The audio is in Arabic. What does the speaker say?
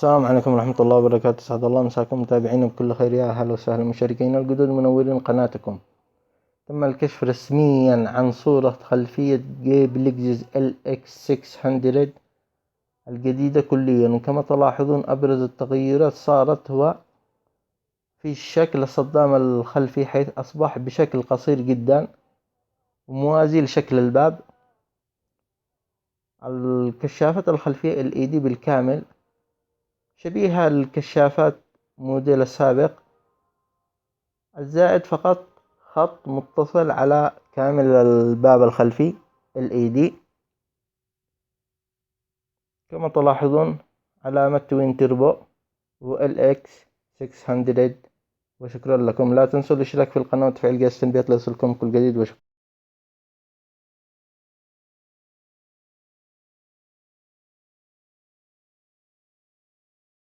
السلام عليكم ورحمة الله وبركاته. أسعد الله مساكم متابعين بكل خير. يا أهلا وسهلا مشاركين الجدد منورين قناتكم. تم الكشف رسميا عن صورة خلفية جيبليكزز LX600 الجديدة كليا، وكما تلاحظون أبرز التغيرات صارت هو في شكل الصدام الخلفي، حيث أصبح بشكل قصير جدا وموازي لشكل الباب. الكشافات الخلفية LED بالكامل شبيهة للكشافات موديل السابق، الزائد فقط خط متصل على كامل الباب الخلفي LED. كما تلاحظون علامة توين تيربو و LX600. وشكرا لكم. لا تنسوا الاشتراك في القناة وتفعيل جرس التنبيهات ليصلكم كل جديد. وشكرا.